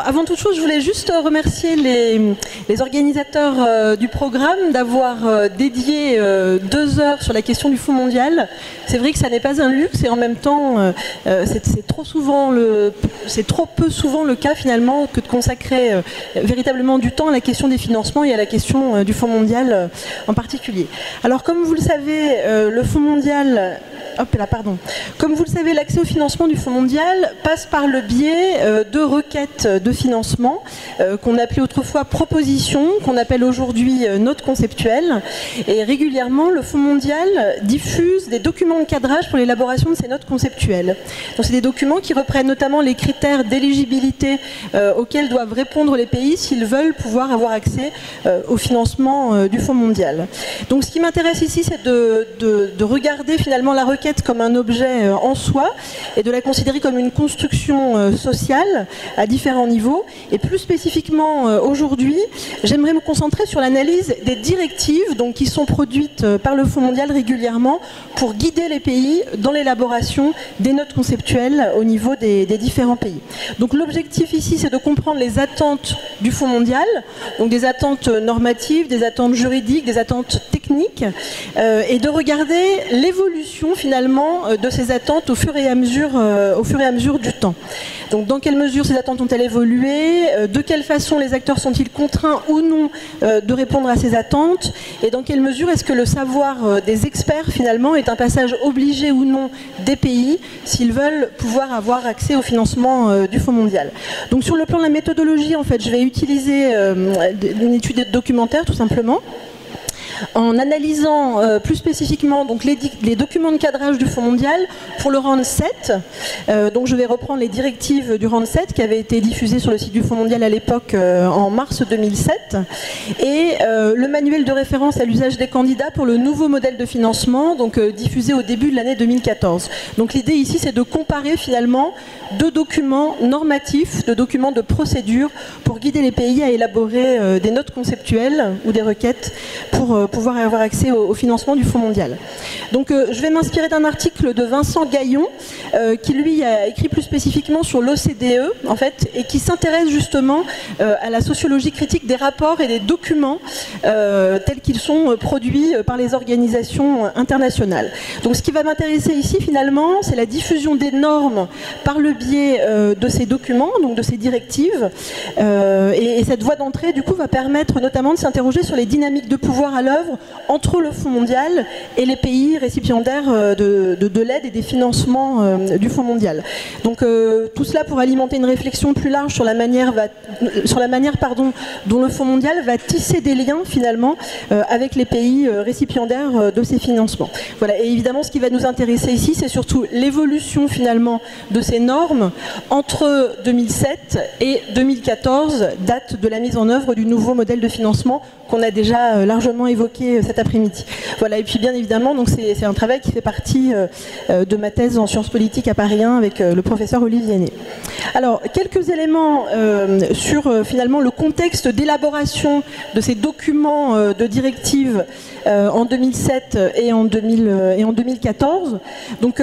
avant toute chose, je voulais juste remercier les organisateurs du programme d'avoir dédié 2 heures sur la question du Fonds mondial. C'est vrai que ça n'est pas un luxe et en même temps, c'est trop peu souvent le cas finalement que de consacrer véritablement du temps à la question des financements et à la question du Fonds mondial en particulier. Alors comme vous le savez, le Fonds mondial... Comme vous le savez, l'accès au financement du Fonds mondial passe par le biais de requêtes de financement qu'on appelait autrefois propositions, qu'on appelle aujourd'hui notes conceptuelles. Et régulièrement, le Fonds mondial diffuse des documents de cadrage pour l'élaboration de ces notes conceptuelles. Donc, c'est des documents qui reprennent notamment les critères d'éligibilité auxquels doivent répondre les pays s'ils veulent pouvoir avoir accès au financement du Fonds mondial. Donc, ce qui m'intéresse ici, c'est de regarder finalement la requête comme un objet en soi et de la considérer comme une construction sociale à différents niveaux. Et plus spécifiquement aujourd'hui, j'aimerais me concentrer sur l'analyse des directives donc, qui sont produites par le Fonds mondial régulièrement pour guider les pays dans l'élaboration des notes conceptuelles au niveau des différents pays. Donc l'objectif ici, c'est de comprendre les attentes du Fonds mondial, donc des attentes normatives, des attentes juridiques, des attentes techniques, et de regarder l'évolution finalement de ces attentes au fur et à mesure du temps. Donc dans quelle mesure ces attentes ont-elles évolué, de quelle façon les acteurs sont-ils contraints ou non de répondre à ces attentes, et dans quelle mesure est-ce que le savoir des experts finalement est un passage obligé ou non des pays s'ils veulent pouvoir avoir accès au financement du Fonds mondial. Donc sur le plan de la méthodologie, en fait, je vais utiliser une étude documentaire tout simplement, en analysant plus spécifiquement donc, les documents de cadrage du Fonds mondial pour le round 7. Donc je vais reprendre les directives du round 7 qui avaient été diffusées sur le site du Fonds mondial à l'époque en mars 2007, et le manuel de référence à l'usage des candidats pour le nouveau modèle de financement, donc diffusé au début de l'année 2014. Donc l'idée ici, c'est de comparer finalement 2 documents normatifs, 2 documents de procédure pour guider les pays à élaborer des notes conceptuelles ou des requêtes pour pouvoir avoir accès au financement du Fonds mondial. Donc je vais m'inspirer d'un article de Vincent Gaillon qui lui a écrit plus spécifiquement sur l'OCDE en fait, et qui s'intéresse justement à la sociologie critique des rapports et des documents tels qu'ils sont produits par les organisations internationales. Donc ce qui va m'intéresser ici finalement, c'est la diffusion des normes par le biais de ces documents, donc de ces directives, et cette voie d'entrée du coup va permettre notamment de s'interroger sur les dynamiques de pouvoir à l'œuvre entre le Fonds mondial et les pays récipiendaires de l'aide et des financements du Fonds mondial. Donc tout cela pour alimenter une réflexion plus large sur la manière dont le Fonds mondial va tisser des liens finalement avec les pays récipiendaires de ces financements. Voilà. Et évidemment, ce qui va nous intéresser ici, c'est surtout l'évolution finalement de ces normes entre 2007 et 2014, date de la mise en œuvre du nouveau modèle de financement qu'on a déjà largement évoqué cet après-midi. Voilà. Et puis bien évidemment, donc c'est un travail qui fait partie de ma thèse en sciences politiques à Paris 1 avec le professeur Olivier Ney. Alors, quelques éléments sur finalement le contexte d'élaboration de ces documents de directives en 2007 et en 2014. Donc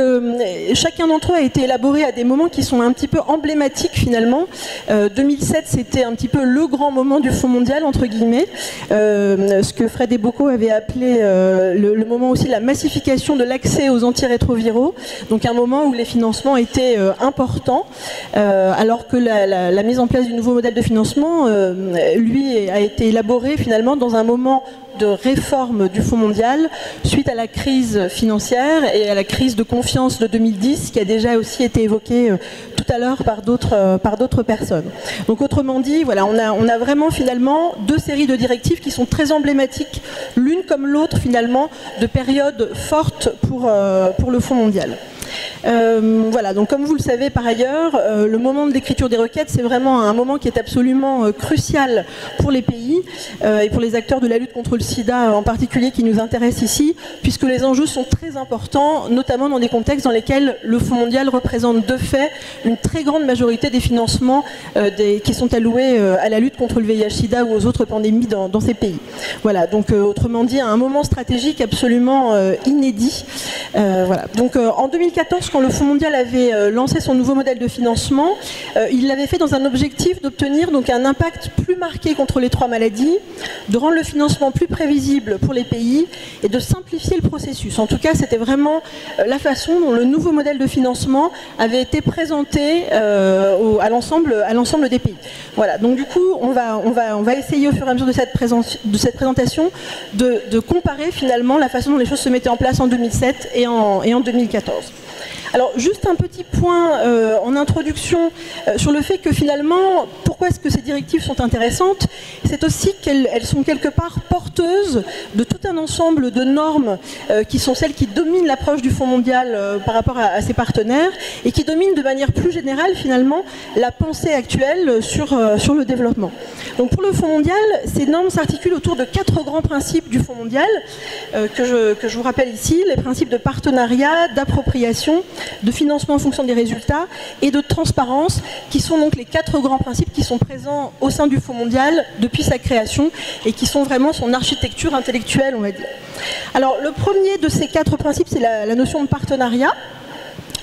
chacun d'entre eux a été élaboré à des moments qui sont un petit peu emblématiques finalement. 2007, c'était un petit peu le grand moment du Fonds mondial, entre guillemets, ce que Fred Eboko avait appelé le moment aussi de la massification de l'accès aux antirétroviraux, donc un moment où les financements étaient importants, alors que la mise en place du nouveau modèle de financement, lui, a été élaboré finalement dans un moment de réforme du Fonds mondial suite à la crise financière et à la crise de confiance de 2010 qui a déjà aussi été évoquée tout à l'heure par d'autres personnes. Donc autrement dit, voilà, on a vraiment finalement 2 séries de directives qui sont très emblématiques, l'une comme l'autre finalement, de périodes fortes pour le Fonds mondial. Voilà, donc comme vous le savez par ailleurs, le moment de l'écriture des requêtes, c'est vraiment un moment qui est absolument crucial pour les pays et pour les acteurs de la lutte contre le sida en particulier qui nous intéressent ici, puisque les enjeux sont très importants, notamment dans des contextes dans lesquels le Fonds mondial représente de fait une très grande majorité des financements qui sont alloués à la lutte contre le VIH-Sida ou aux autres pandémies dans ces pays. Voilà, donc autrement dit, un moment stratégique absolument inédit. Voilà. Donc en 2014, l'occurrence, quand le Fonds mondial avait lancé son nouveau modèle de financement, il l'avait fait dans un objectif d'obtenir donc un impact plus marqué contre les 3 maladies, de rendre le financement plus prévisible pour les pays et de simplifier le processus. En tout cas, c'était vraiment la façon dont le nouveau modèle de financement avait été présenté à l'ensemble des pays. Voilà, donc du coup, on va essayer au fur et à mesure de cette présentation de comparer finalement la façon dont les choses se mettaient en place en 2007 et en 2014. Alors, juste un petit point en introduction sur le fait que finalement, pourquoi est-ce que ces directives sont intéressantes? C'est aussi qu'elles sont quelque part porteuses de tout un ensemble de normes qui sont celles qui dominent l'approche du Fonds mondial par rapport à ses partenaires et qui dominent de manière plus générale finalement la pensée actuelle sur le développement. Donc pour le Fonds mondial, ces normes s'articulent autour de 4 grands principes du Fonds mondial que je vous rappelle ici, les principes de partenariat, d'appropriation, de financement en fonction des résultats et de transparence, qui sont donc les 4 grands principes qui sont présents au sein du Fonds mondial depuis sa création et qui sont vraiment son architecture intellectuelle, on va dire. Alors le premier de ces 4 principes, c'est la notion de partenariat.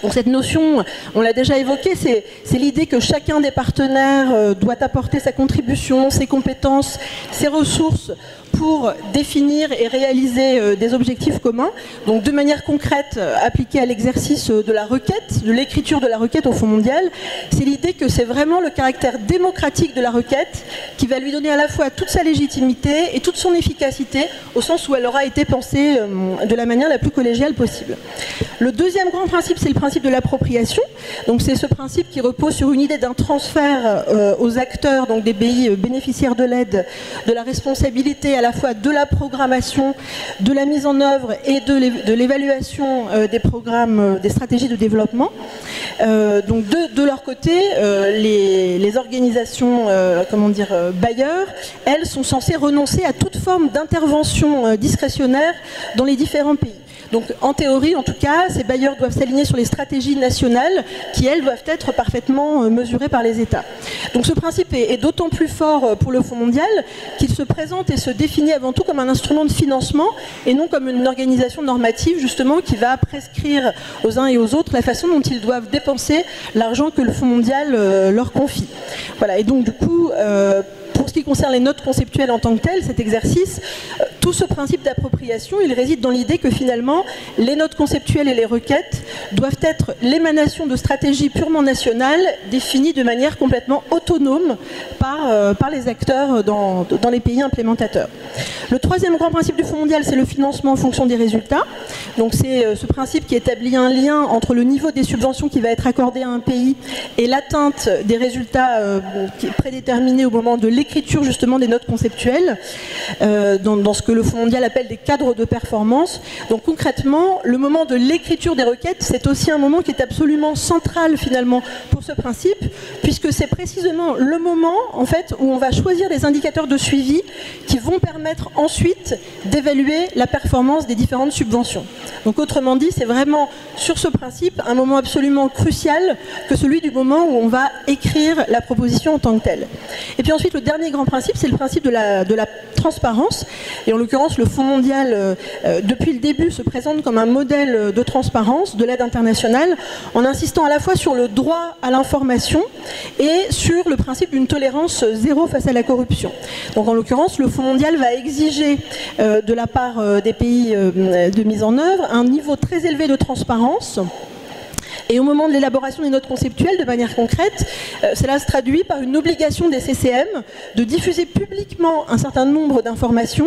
Donc cette notion, on l'a déjà évoquée, c'est l'idée que chacun des partenaires doit apporter sa contribution, ses compétences, ses ressources pour définir et réaliser des objectifs communs, donc de manière concrète appliquée à l'exercice de la requête, de l'écriture de la requête au Fonds mondial. C'est l'idée que c'est vraiment le caractère démocratique de la requête qui va lui donner à la fois toute sa légitimité et toute son efficacité, au sens où elle aura été pensée de la manière la plus collégiale possible. Le deuxième grand principe, c'est le principe de l'appropriation. Donc c'est ce principe qui repose sur une idée d'un transfert aux acteurs, donc des pays bénéficiaires de l'aide, de la responsabilité à la fois de la programmation, de la mise en œuvre et de l'évaluation des programmes, des stratégies de développement. Donc de leur côté, les organisations bailleurs, elles sont censées renoncer à toute forme d'intervention discrétionnaire dans les différents pays. Donc en théorie, en tout cas, ces bailleurs doivent s'aligner sur les stratégies nationales qui, elles, doivent être parfaitement mesurées par les États. Donc ce principe est d'autant plus fort pour le Fonds mondial qu'il se présente et se définit avant tout comme un instrument de financement et non comme une organisation normative, justement, qui va prescrire aux uns et aux autres la façon dont ils doivent dépenser l'argent que le Fonds mondial leur confie. Voilà, et donc du coup, pour ce qui concerne les notes conceptuelles en tant que telles, cet exercice, tout ce principe d'appropriation, il réside dans l'idée que finalement, les notes conceptuelles et les requêtes doivent être l'émanation de stratégies purement nationales, définies de manière complètement autonome par les acteurs dans les pays implémentateurs. Le troisième grand principe du Fonds mondial, c'est le financement en fonction des résultats. Donc c'est ce principe qui établit un lien entre le niveau des subventions qui va être accordé à un pays et l'atteinte des résultats prédéterminés au moment de l'écriture justement des notes conceptuelles, dans ce que le Fonds mondial appelle des cadres de performance. Donc concrètement, le moment de l'écriture des requêtes, c'est aussi un moment qui est absolument central finalement pour ce principe, puisque c'est précisément le moment en fait où on va choisir des indicateurs de suivi qui vont permettre ensuite d'évaluer la performance des différentes subventions. Donc autrement dit, c'est vraiment sur ce principe un moment absolument crucial que celui du moment où on va écrire la proposition en tant que telle. Et puis ensuite, le dernier grand principe, c'est le principe de la transparence. Et en l'occurrence, le Fonds mondial, depuis le début, se présente comme un modèle de transparence de l'aide internationale, en insistant à la fois sur le droit à l'information et sur le principe d'une tolérance zéro face à la corruption. Donc en l'occurrence, le Fonds mondial va exiger de la part des pays de mise en œuvre un niveau très élevé de transparence. Et au moment de l'élaboration des notes conceptuelles, de manière concrète, cela se traduit par une obligation des CCM de diffuser publiquement un certain nombre d'informations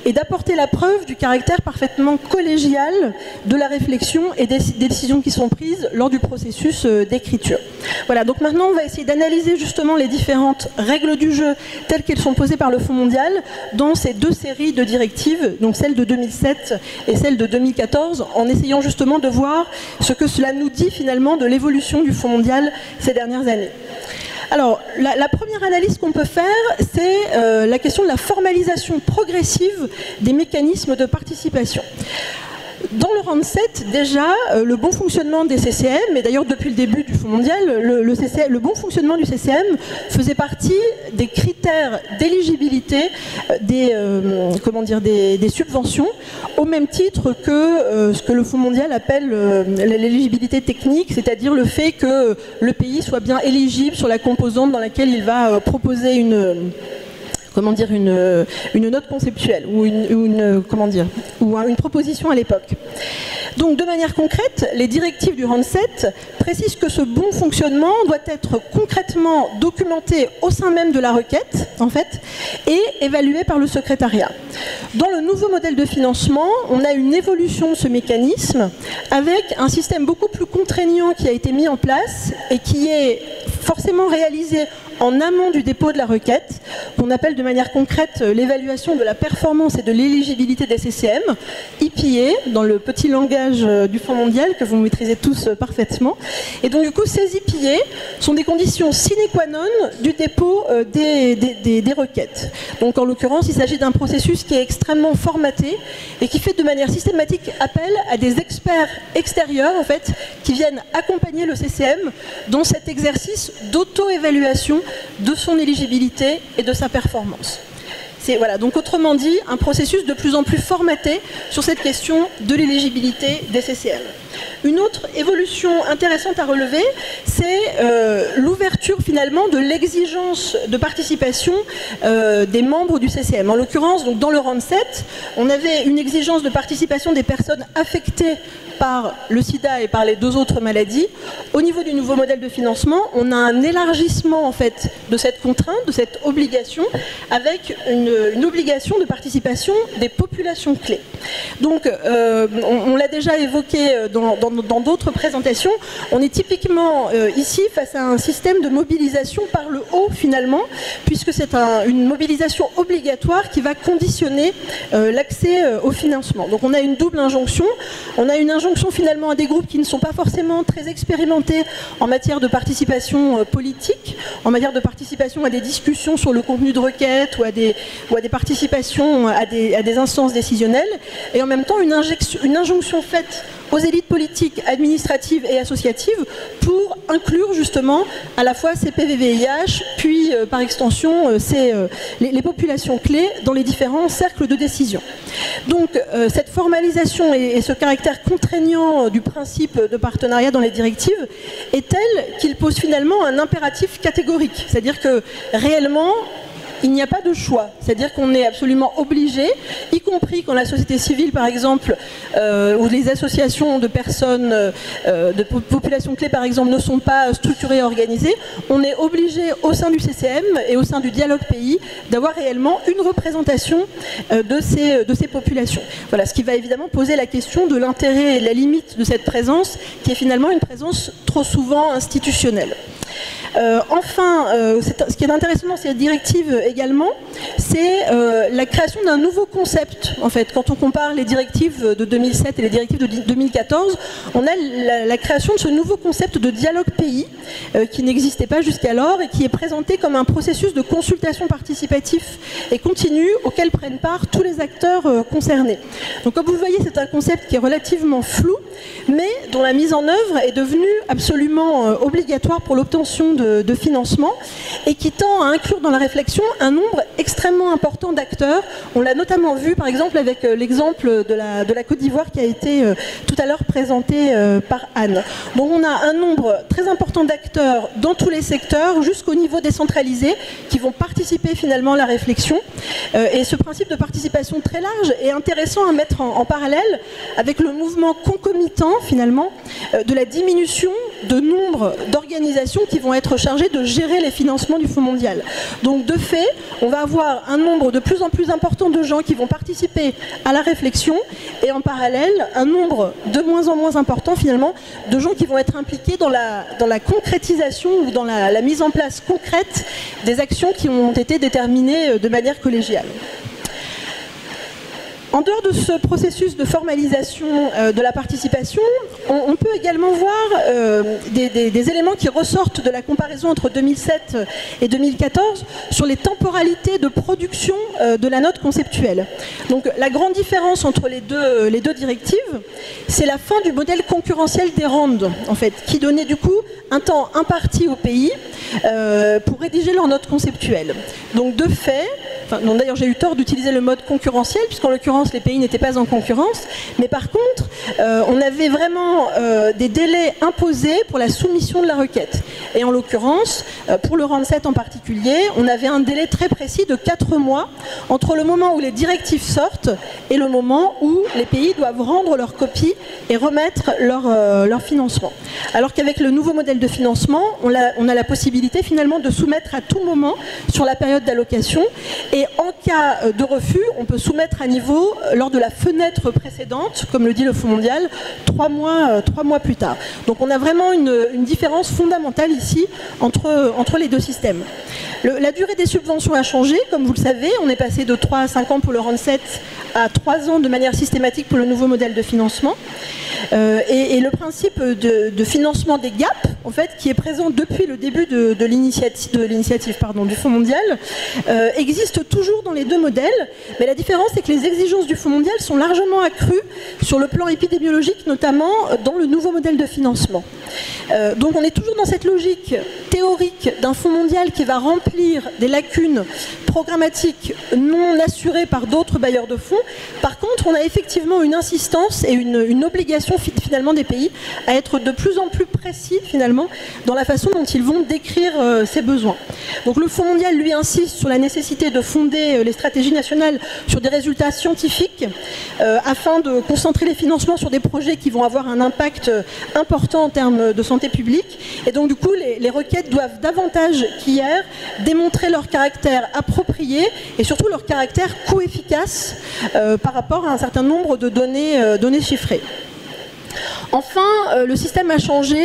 et d'apporter la preuve du caractère parfaitement collégial de la réflexion et des décisions qui sont prises lors du processus d'écriture. Voilà, donc maintenant on va essayer d'analyser justement les différentes règles du jeu telles qu'elles sont posées par le Fonds mondial dans ces 2 séries de directives, donc celle de 2007 et celle de 2014, en essayant justement de voir ce que cela nous dit finalement de l'évolution du Fonds mondial ces dernières années. Alors, la première analyse qu'on peut faire, c'est la question de la formalisation progressive des mécanismes de participation. Dans le RAND7, déjà, le bon fonctionnement des CCM, et d'ailleurs depuis le début du Fonds mondial, le bon fonctionnement du CCM faisait partie des critères d'éligibilité des subventions, au même titre que ce que le Fonds mondial appelle l'éligibilité technique, c'est-à-dire le fait que le pays soit bien éligible sur la composante dans laquelle il va proposer une note conceptuelle ou une proposition à l'époque. Donc de manière concrète, les directives du RAND7 précisent que ce bon fonctionnement doit être concrètement documenté au sein même de la requête, en fait, et évalué par le secrétariat. Dans le nouveau modèle de financement, on a une évolution de ce mécanisme avec un système beaucoup plus contraignant qui a été mis en place et qui est forcément réalisé en amont du dépôt de la requête, qu'on appelle de manière concrète l'évaluation de la performance et de l'éligibilité des CCM, IPA, dans le petit langage du Fonds mondial que vous maîtrisez tous parfaitement. Et donc du coup, ces IPA sont des conditions sine qua non du dépôt des requêtes. Donc en l'occurrence, il s'agit d'un processus qui est extrêmement formaté et qui fait de manière systématique appel à des experts extérieurs, en fait, qui viennent accompagner le CCM dans cet exercice d'auto-évaluation de son éligibilité et de sa performance. Voilà, donc autrement dit, un processus de plus en plus formaté sur cette question de l'éligibilité des CCM. Une autre évolution intéressante à relever, c'est l'ouverture finalement de l'exigence de participation des membres du CCM. En l'occurrence, donc dans le RAND7, on avait une exigence de participation des personnes affectées par le sida et par les deux autres maladies. Au niveau du nouveau modèle de financement, on a un élargissement en fait de cette contrainte, de cette obligation, avec une obligation de participation des populations clés. Donc, on l'a déjà évoqué dans d'autres présentations, on est typiquement ici face à un système de mobilisation par le haut finalement, puisque c'est une mobilisation obligatoire qui va conditionner l'accès au financement. Donc on a une double injonction. On a une injonction finalement à des groupes qui ne sont pas forcément très expérimentés en matière de participation politique, en matière de participation à des discussions sur le contenu de requête ou à des participations à des instances décisionnelles, et en même temps une injonction faite aux élites politiques, administratives et associatives pour inclure justement à la fois ces PVVIH, puis par extension les populations clés dans les différents cercles de décision. Donc cette formalisation et ce caractère contraignant du principe de partenariat dans les directives est tel qu'il pose finalement un impératif catégorique, c'est-à-dire que réellement, il n'y a pas de choix, c'est-à-dire qu'on est absolument obligé, y compris quand la société civile, par exemple, ou les associations de personnes, de populations clés, par exemple, ne sont pas structurées et organisées, on est obligé, au sein du CCM et au sein du dialogue pays, d'avoir réellement une représentation de ces populations. Voilà, ce qui va évidemment poser la question de l'intérêt et de la limite de cette présence, qui est finalement une présence trop souvent institutionnelle. Enfin, ce qui est intéressant dans cette directive également, c'est la création d'un nouveau concept. En fait, quand on compare les directives de 2007 et les directives de 2014, on a la création de ce nouveau concept de dialogue pays qui n'existait pas jusqu'alors et qui est présenté comme un processus de consultation participatif et continu auquel prennent part tous les acteurs concernés. Donc, comme vous le voyez, c'est un concept qui est relativement flou, mais dont la mise en œuvre est devenue absolument obligatoire pour l'obtention de financement et qui tend à inclure dans la réflexion un nombre extrêmement important d'acteurs. On l'a notamment vu par exemple avec l'exemple de la Côte d'Ivoire qui a été tout à l'heure présenté par Anne. Donc on a un nombre très important d'acteurs dans tous les secteurs jusqu'au niveau décentralisé qui vont participer finalement à la réflexion. Et ce principe de participation très large est intéressant à mettre en parallèle avec le mouvement concomitant finalement de la diminution de nombre d'organisations qui vont être chargées de gérer les financements du Fonds mondial. Donc de fait, on va avoir un nombre de plus en plus important de gens qui vont participer à la réflexion et en parallèle un nombre de moins en moins important finalement de gens qui vont être impliqués dans la concrétisation ou dans la mise en place concrète des actions qui ont été déterminées de manière collégiale. En dehors de ce processus de formalisation de la participation, on peut également voir des éléments qui ressortent de la comparaison entre 2007 et 2014 sur les temporalités de production de la note conceptuelle. Donc la grande différence entre les deux directives, c'est la fin du modèle concurrentiel des RAND, en fait, qui donnait du coup un temps imparti au pays pour rédiger leur note conceptuelle. Donc de fait, d'ailleurs j'ai eu tort d'utiliser le mode concurrentiel, puisqu'en l'occurrence les pays n'étaient pas en concurrence, mais par contre on avait vraiment des délais imposés pour la soumission de la requête. Et en l'occurrence, pour le RAND 7 en particulier, on avait un délai très précis de 4 mois entre le moment où les directives sortent et le moment où les pays doivent rendre leur copie et remettre leur financement. Alors qu'avec le nouveau modèle de financement, on a la possibilité finalement de soumettre à tout moment sur la période d'allocation, et en cas de refus, on peut soumettre à niveau lors de la fenêtre précédente, comme le dit le Fonds mondial, 3 mois plus tard. Donc on a vraiment une différence fondamentale ici entre les deux systèmes. La durée des subventions a changé, comme vous le savez, on est passé de 3 à 5 ans pour le RAND 7 à 3 ans de manière systématique pour le nouveau modèle de financement. Et le principe de financement des gaps, en fait, qui est présent depuis le début de l'initiative du Fonds mondial, existe toujours dans les deux modèles, mais la différence c'est que les exigences du Fonds mondial sont largement accrues sur le plan épidémiologique, notamment dans le nouveau modèle de financement. Donc on est toujours dans cette logique théorique d'un Fonds mondial qui va remplir des lacunes programmatiques non assurées par d'autres bailleurs de fonds. Par contre, on a effectivement une insistance et une obligation finalement des pays à être de plus en plus précis finalement dans la façon dont ils vont décrire ces besoins. Donc le Fonds mondial lui insiste sur la nécessité de fonder les stratégies nationales sur des résultats scientifiques afin de concentrer les financements sur des projets qui vont avoir un impact important en termes de santé publique. Et donc du coup les requêtes doivent davantage qu'hier démontrer leur caractère approprié et surtout leur caractère coût-efficace par rapport à un certain nombre de données chiffrées. Enfin, le système a changé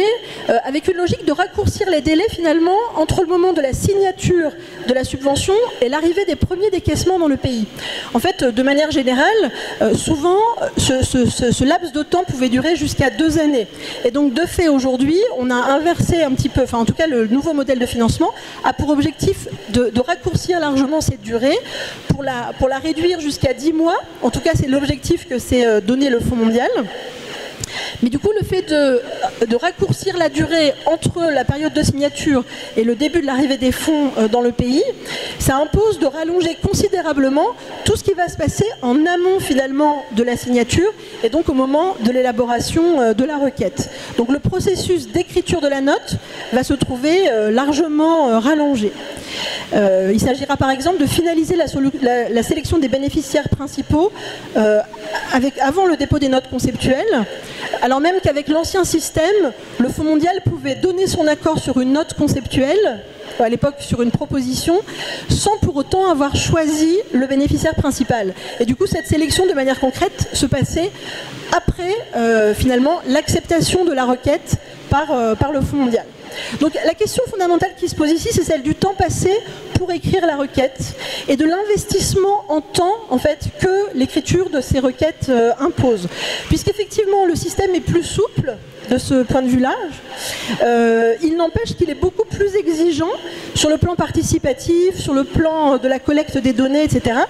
avec une logique de raccourcir les délais finalement entre le moment de la signature de la subvention et l'arrivée des premiers décaissements dans le pays. En fait, de manière générale, souvent, ce laps de temps pouvait durer jusqu'à 2 années. Et donc, de fait, aujourd'hui, on a inversé un petit peu, enfin en tout cas, le nouveau modèle de financement a pour objectif de raccourcir largement cette durée pour la réduire jusqu'à 10 mois. En tout cas, c'est l'objectif que s'est donné le Fonds mondial. Mais du coup, le fait de raccourcir la durée entre la période de signature et le début de l'arrivée des fonds dans le pays, ça impose de rallonger considérablement tout ce qui va se passer en amont finalement de la signature et donc au moment de l'élaboration de la requête. Donc le processus d'écriture de la note va se trouver largement rallongé. Il s'agira par exemple de finaliser la sélection des bénéficiaires principaux avant le dépôt des notes conceptuelles, alors même qu'avec l'ancien système, le Fonds mondial pouvait donner son accord sur une note conceptuelle, à l'époque sur une proposition, sans pour autant avoir choisi le bénéficiaire principal. Et du coup, cette sélection de manière concrète se passait après finalement l'acceptation de la requête par le Fonds mondial. Donc la question fondamentale qui se pose ici, c'est celle du temps passé pour écrire la requête et de l'investissement en temps en fait, que l'écriture de ces requêtes impose. Puisqu'effectivement le système est plus souple de ce point de vue-là, il n'empêche qu'il est beaucoup plus exigeant sur le plan participatif, sur le plan de la collecte des données, etc.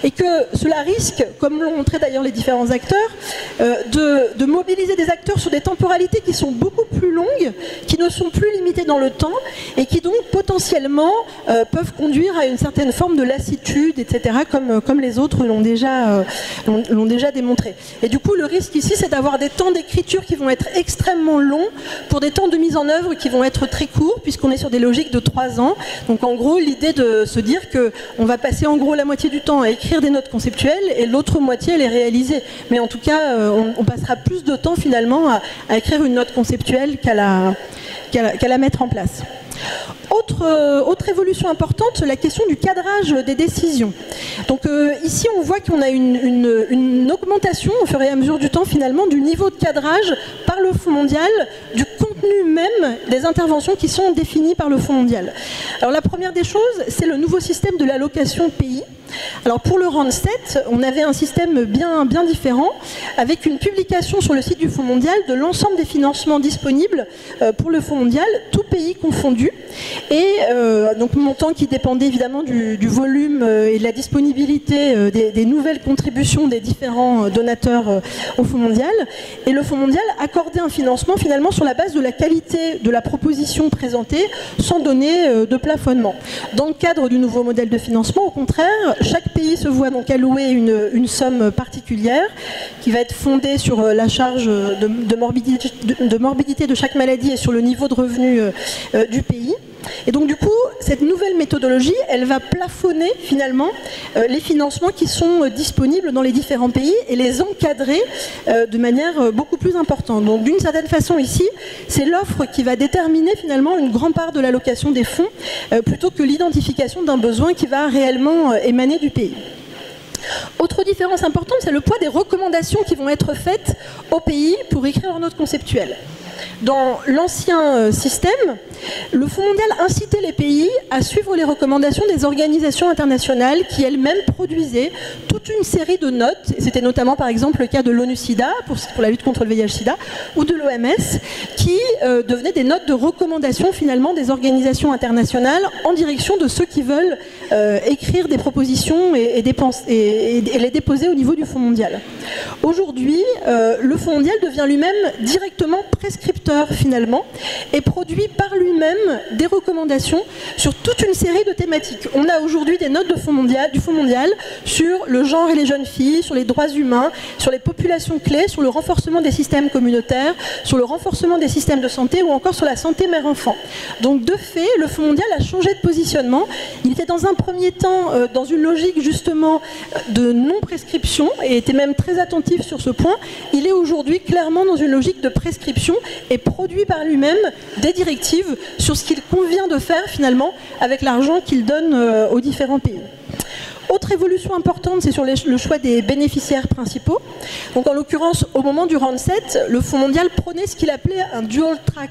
Et que cela risque, comme l'ont montré d'ailleurs les différents acteurs, de mobiliser des acteurs sur des temporalités qui sont beaucoup plus longues, qui ne sont plus limitées dans le temps et qui donc potentiellement peuvent conduire à une certaine forme de lassitude, etc. comme les autres l'ont déjà démontré. Et du coup, le risque ici, c'est d'avoir des temps d'écriture qui vont être extrêmement longs pour des temps de mise en œuvre qui vont être très courts puisqu'on est sur des logiques de 3 ans. Donc en gros, l'idée de se dire qu'on va passer en gros la moitié du temps à écrire des notes conceptuelles et l'autre moitié à les réaliser. Mais en tout cas, on passera plus de temps finalement à écrire une note conceptuelle qu'à la mettre en place. Autre évolution importante, la question du cadrage des décisions. Donc ici on voit qu'on a une augmentation au fur et à mesure du temps finalement du niveau de cadrage par le Fonds mondial, du contenu même des interventions qui sont définies par le Fonds mondial. Alors la première des choses, c'est le nouveau système de l'allocation pays, Alors pour le round 7, on avait un système bien différent, avec une publication sur le site du Fonds mondial de l'ensemble des financements disponibles pour le Fonds mondial, tout pays confondu, et donc montant qui dépendait évidemment du volume et de la disponibilité des nouvelles contributions des différents donateurs au Fonds mondial. Et le Fonds mondial accordait un financement finalement sur la base de la qualité de la proposition présentée, sans donner de plafonnement. Dans le cadre du nouveau modèle de financement, au contraire, chaque pays se voit donc allouer une somme particulière qui va être fondée sur la charge de morbidité de chaque maladie et sur le niveau de revenu du pays. Et donc du coup, cette nouvelle méthodologie, elle va plafonner finalement les financements qui sont disponibles dans les différents pays et les encadrer de manière beaucoup plus importante. Donc d'une certaine façon ici, c'est l'offre qui va déterminer finalement une grande part de l'allocation des fonds plutôt que l'identification d'un besoin qui va réellement émaner du pays. Autre différence importante, c'est le poids des recommandations qui vont être faites aux pays pour écrire leur note conceptuelle. Dans l'ancien système, le Fonds mondial incitait les pays à suivre les recommandations des organisations internationales qui elles-mêmes produisaient toute une série de notes. C'était notamment par exemple le cas de l'ONU-SIDA pour la lutte contre le VIH-SIDA ou de l'OMS qui devenaient des notes de recommandation finalement des organisations internationales en direction de ceux qui veulent écrire des propositions et les déposer au niveau du Fonds mondial. Aujourd'hui, le Fonds mondial devient lui-même directement prescripteur finalement et produit par lui-même des recommandations sur toute une série de thématiques. On a aujourd'hui des notes du Fonds mondial sur le genre et les jeunes filles, sur les droits humains, sur les populations clés, sur le renforcement des systèmes communautaires, sur le renforcement des systèmes de santé ou encore sur la santé mère-enfant. Donc de fait, le Fonds mondial a changé de positionnement. Il était dans un premier temps dans une logique justement de non-prescription et était même très attentif sur ce point. Il est aujourd'hui clairement dans une logique de prescription et produit par lui-même des directives sur ce qu'il convient de faire finalement avec l'argent qu'il donne aux différents pays. Autre évolution importante, c'est sur le choix des bénéficiaires principaux. Donc en l'occurrence, au moment du round 7, le Fonds mondial prônait ce qu'il appelait un dual track,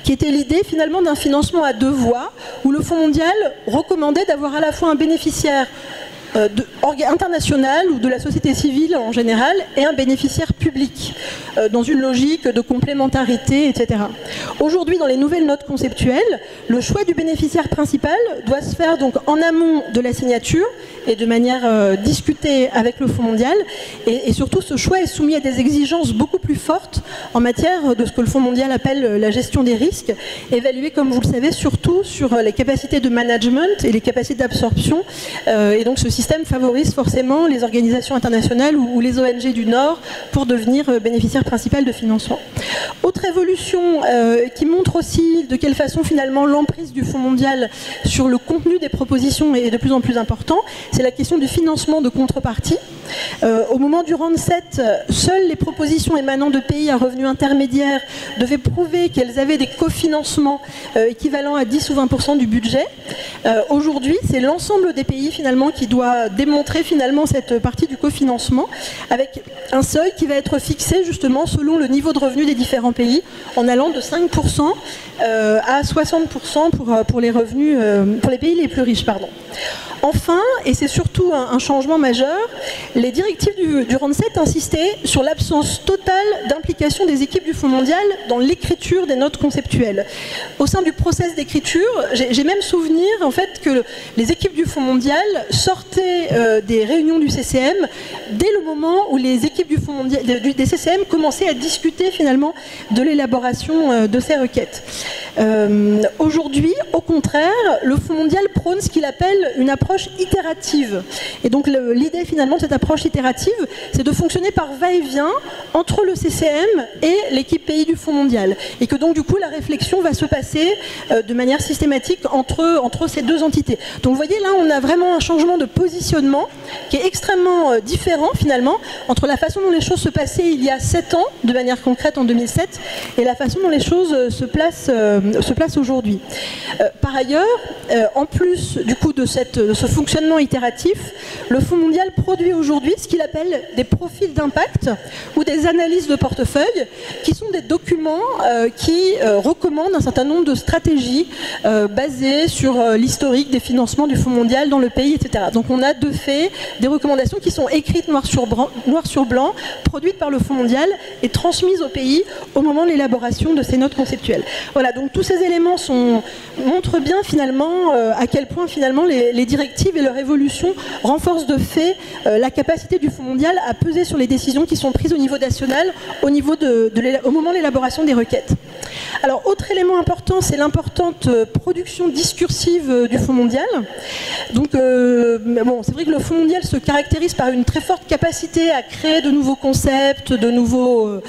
qui était l'idée finalement d'un financement à deux voies, où le Fonds mondial recommandait d'avoir à la fois un bénéficiaire international ou de la société civile en général et un bénéficiaire public dans une logique de complémentarité, etc. Aujourd'hui, dans les nouvelles notes conceptuelles, le choix du bénéficiaire principal doit se faire donc en amont de la signature et de manière discutée avec le Fonds mondial et surtout ce choix est soumis à des exigences beaucoup plus fortes en matière de ce que le Fonds mondial appelle la gestion des risques, évaluée comme vous le savez surtout sur les capacités de management et les capacités d'absorption et donc ce système favorise forcément les organisations internationales ou les ONG du Nord pour devenir bénéficiaires principal de financement. Autre évolution qui montre aussi de quelle façon finalement l'emprise du Fonds mondial sur le contenu des propositions est de plus en plus important, c'est la question du financement de contrepartie. Au moment du round 7, seules les propositions émanant de pays à revenus intermédiaires devaient prouver qu'elles avaient des cofinancements équivalents à 10 ou 20% du budget. Aujourd'hui, c'est l'ensemble des pays finalement qui doit démontrer finalement cette partie du cofinancement avec un seuil qui va être fixé justement selon le niveau de revenu des différents pays en allant de 5% à 60% pour les revenus, pour les pays les plus riches, pardon. Enfin, et c'est surtout un changement majeur, les directives du round 7 insistaient sur l'absence totale d'implication des équipes du Fonds mondial dans l'écriture des notes conceptuelles. Au sein du process d'écriture, j'ai même souvenir en fait que les équipes du Fonds mondial sortaient des réunions du CCM dès le moment où les équipes du Fonds mondial, des CCM commençaient à discuter finalement de l'élaboration de ces requêtes. Aujourd'hui, au contraire, le Fonds mondial prône ce qu'il appelle une approche itérative. Et donc l'idée finalement de cette approche itérative, c'est de fonctionner par va-et-vient entre le CCM et l'équipe pays du Fonds mondial. Et que donc du coup la réflexion va se passer de manière systématique entre ces deux entités. Donc vous voyez là on a vraiment un changement de positionnement qui est extrêmement différent finalement entre la façon dont les choses se passaient il y a 7 ans de manière concrète en 2007 et la façon dont les choses se placent aujourd'hui. Par ailleurs, en plus du coup de ce fonctionnement itératif, le Fonds mondial produit aujourd'hui ce qu'il appelle des profils d'impact ou des analyses de portefeuille, qui sont des documents qui recommandent un certain nombre de stratégies basées sur l'historique des financements du Fonds mondial dans le pays, etc. Donc on a de fait des recommandations qui sont écrites noir sur blanc, produites par le Fonds mondial et transmises au pays au moment de l'élaboration de ces notes conceptuelles. Voilà, donc tous ces éléments montrent bien finalement à quel point finalement les directives et leur évolution renforcent de fait la capacité du Fonds mondial à peser sur les décisions qui sont prises au niveau national, au moment de l'élaboration des requêtes. Alors, autre élément important, c'est l'importante production discursive du Fonds mondial. Donc, bon, c'est vrai que le Fonds mondial se caractérise par une très forte capacité à créer de nouveaux concepts, de nouveaux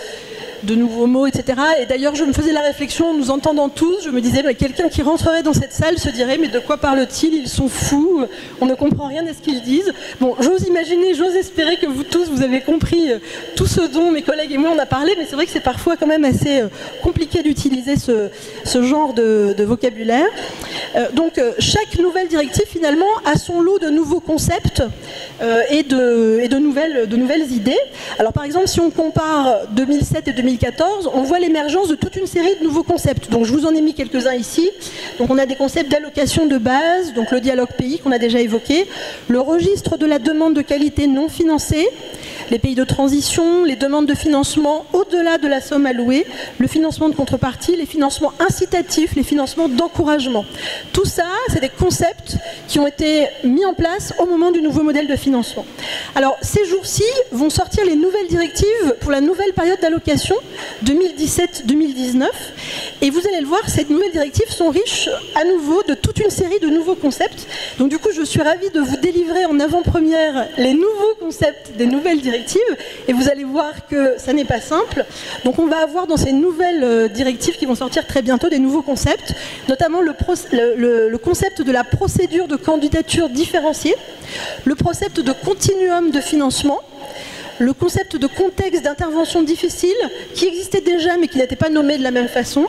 mots, etc. Et d'ailleurs, je me faisais la réflexion en nous entendant tous, je me disais, quelqu'un qui rentrerait dans cette salle se dirait, mais de quoi parlent-ils? Ils sont fous, on ne comprend rien à ce qu'ils disent. Bon, j'ose imaginer, j'ose espérer que vous tous, vous avez compris tout ce dont mes collègues et moi on a parlé, mais c'est vrai que c'est parfois quand même assez compliqué d'utiliser ce genre de vocabulaire. Donc, chaque nouvelle directive, finalement, a son lot de nouveaux concepts et de nouvelles idées. Alors, par exemple, si on compare 2007 et 2014, on voit l'émergence de toute une série de nouveaux concepts. Donc je vous en ai mis quelques-uns ici. Donc on a des concepts d'allocation de base, donc le dialogue pays qu'on a déjà évoqué, le registre de la demande de qualité non financée, les pays de transition, les demandes de financement au-delà de la somme allouée, le financement de contrepartie, les financements incitatifs, les financements d'encouragement. Tout ça, c'est des concepts qui ont été mis en place au moment du nouveau modèle de financement. Alors ces jours-ci vont sortir les nouvelles directives pour la nouvelle période d'allocation 2017-2019 et vous allez le voir, ces nouvelles directives sont riches à nouveau de toute une série de nouveaux concepts. Donc du coup, je suis ravie de vous délivrer en avant-première les nouveaux concepts des nouvelles directives et vous allez voir que ça n'est pas simple. Donc on va avoir dans ces nouvelles directives qui vont sortir très bientôt des nouveaux concepts, notamment le concept de la procédure de candidature différenciée, le concept de continuum de financement, le concept de contexte d'intervention difficile, qui existait déjà mais qui n'était pas nommé de la même façon,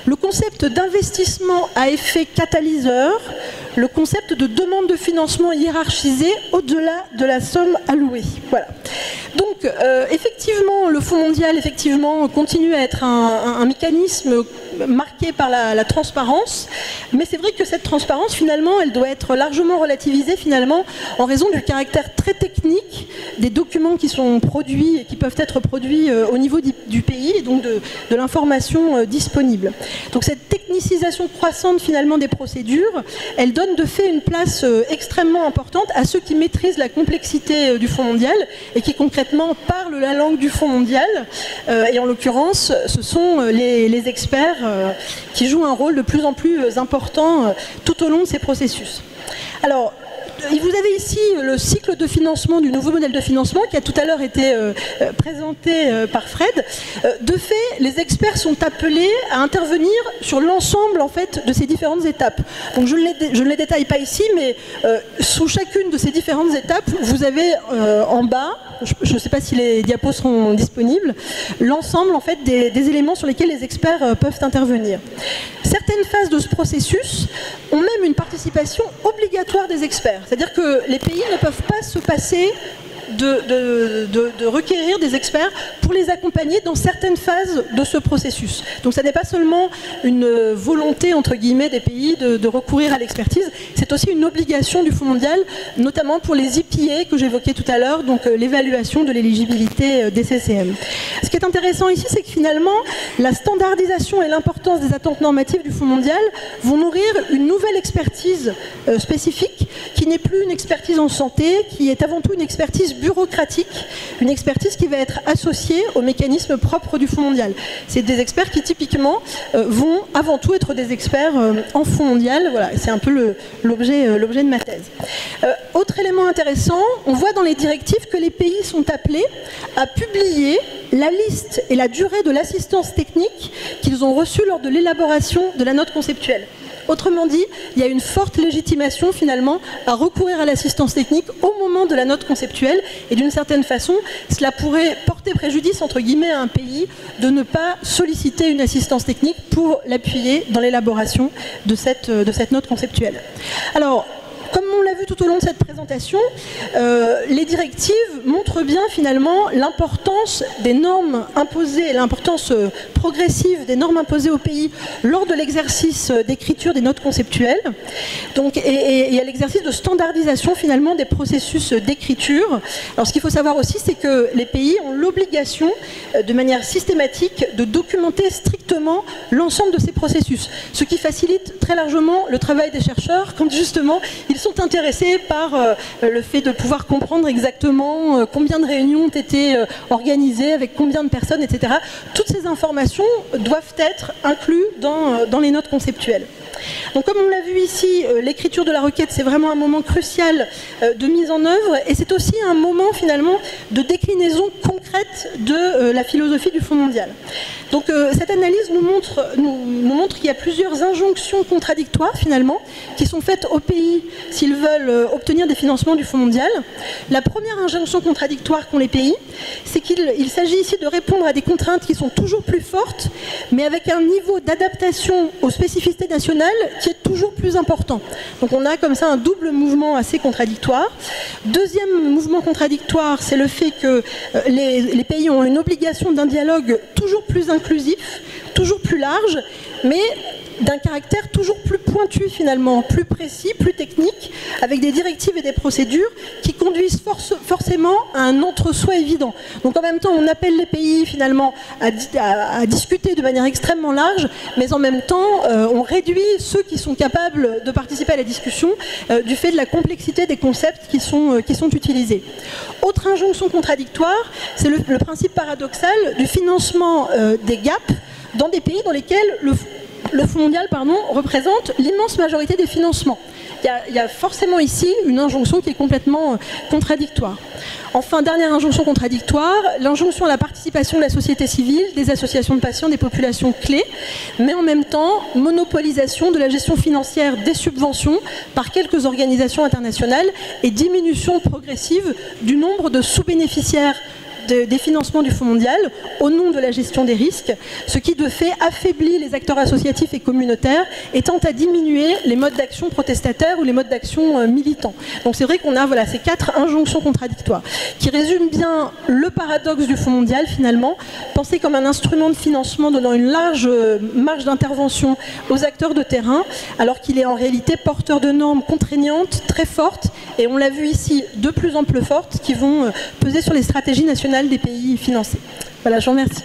le concept d'investissement à effet catalyseur, le concept de demande de financement hiérarchisé au-delà de la somme allouée. Voilà. Donc, effectivement, le Fonds mondial continue à être un mécanisme marqué par la transparence, mais c'est vrai que cette transparence, finalement, elle doit être largement relativisée, finalement, en raison du caractère très technique des documents qui sont produits et qui peuvent être produits au niveau du pays, et donc de l'information disponible. Donc, cette technicisation croissante, finalement, des procédures, elle donne de fait une place extrêmement importante à ceux qui maîtrisent la complexité du Fonds mondial et qui concrètement parlent la langue du Fonds mondial. Et en l'occurrence, ce sont les experts qui jouent un rôle de plus en plus important tout au long de ces processus. Alors, vous avez ici le cycle de financement du nouveau modèle de financement qui a tout à l'heure été présenté par Fred. De fait, les experts sont appelés à intervenir sur l'ensemble en fait, de ces différentes étapes. Donc je ne les détaille pas ici, mais sous chacune de ces différentes étapes, vous avez en bas, je ne sais pas si les diapos seront disponibles, l'ensemble en fait, des éléments sur lesquels les experts peuvent intervenir. Certaines phases de ce processus ont même une participation obligatoire des experts. C'est-à-dire que les pays ne peuvent pas se passer de requérir des experts pour les accompagner dans certaines phases de ce processus. Donc ça n'est pas seulement une volonté, entre guillemets, des pays de recourir à l'expertise, c'est aussi une obligation du Fonds mondial, notamment pour les EPA que j'évoquais tout à l'heure, donc l'évaluation de l'éligibilité des CCM. Ce qui est intéressant ici, c'est que finalement, la standardisation et l'importance des attentes normatives du Fonds mondial vont nourrir une nouvelle expertise spécifique, qui n'est plus une expertise en santé, qui est avant tout une expertise bureaucratique, une expertise qui va être associée aux mécanismes propres du Fonds mondial. C'est des experts qui typiquement vont avant tout être des experts en Fonds mondial. Voilà, c'est un peu l'objet de ma thèse. Autre élément intéressant, on voit dans les directives que les pays sont appelés à publier la liste et la durée de l'assistance technique qu'ils ont reçue lors de l'élaboration de la note conceptuelle. Autrement dit, il y a une forte légitimation finalement à recourir à l'assistance technique au moment de la note conceptuelle, et d'une certaine façon, cela pourrait porter préjudice entre guillemets à un pays de ne pas solliciter une assistance technique pour l'appuyer dans l'élaboration de cette note conceptuelle. Alors, comme on l'a vu tout au long de cette présentation, les directives montrent bien finalement l'importance des normes imposées, l'importance progressive des normes imposées au pays lors de l'exercice d'écriture des notes conceptuelles, donc, et à l'exercice de standardisation finalement des processus d'écriture. Alors ce qu'il faut savoir aussi, c'est que les pays ont l'obligation de manière systématique de documenter strictement l'ensemble de ces processus, ce qui facilite très largement le travail des chercheurs quand justement ils sont intéressés par le fait de pouvoir comprendre exactement combien de réunions ont été organisées, avec combien de personnes, etc. Toutes ces informations doivent être incluses dans les notes conceptuelles. Donc comme on l'a vu ici, l'écriture de la requête, c'est vraiment un moment crucial de mise en œuvre, et c'est aussi un moment finalement de déclinaison concrète de la philosophie du Fonds mondial. Donc cette analyse nous montre qu'il y a plusieurs injonctions contradictoires finalement qui sont faites aux pays s'ils veulent obtenir des financements du Fonds mondial. La première injonction contradictoire qu'ont les pays, c'est qu'il s'agit ici de répondre à des contraintes qui sont toujours plus fortes, mais avec un niveau d'adaptation aux spécificités nationales qui est toujours plus important. Donc on a comme ça un double mouvement assez contradictoire. Deuxième mouvement contradictoire, c'est le fait que les pays ont une obligation d'un dialogue toujours plus inclusif, toujours plus large, mais d'un caractère toujours plus pointu finalement, plus précis, plus technique, avec des directives et des procédures qui conduisent forcément à un entre-soi évident. Donc en même temps, on appelle les pays finalement à discuter de manière extrêmement large, mais en même temps, on réduit ceux qui sont capables de participer à la discussion du fait de la complexité des concepts qui sont utilisés. Autre injonction contradictoire, c'est le principe paradoxal du financement des gaps dans des pays dans lesquels le Fonds mondial représente l'immense majorité des financements. Il y a forcément ici une injonction qui est complètement contradictoire. Enfin, dernière injonction contradictoire, l'injonction à la participation de la société civile, des associations de patients, des populations clés, mais en même temps, monopolisation de la gestion financière des subventions par quelques organisations internationales et diminution progressive du nombre de sous-bénéficiaires des financements du Fonds mondial au nom de la gestion des risques, ce qui de fait affaiblit les acteurs associatifs et communautaires et tend à diminuer les modes d'action protestataires ou les modes d'action militants. Donc c'est vrai qu'on a ces quatre injonctions contradictoires qui résument bien le paradoxe du Fonds mondial finalement, pensé comme un instrument de financement donnant une large marge d'intervention aux acteurs de terrain, alors qu'il est en réalité porteur de normes contraignantes très fortes, et on l'a vu ici de plus en plus fortes, qui vont peser sur les stratégies nationales des pays financés. Voilà, je vous remercie.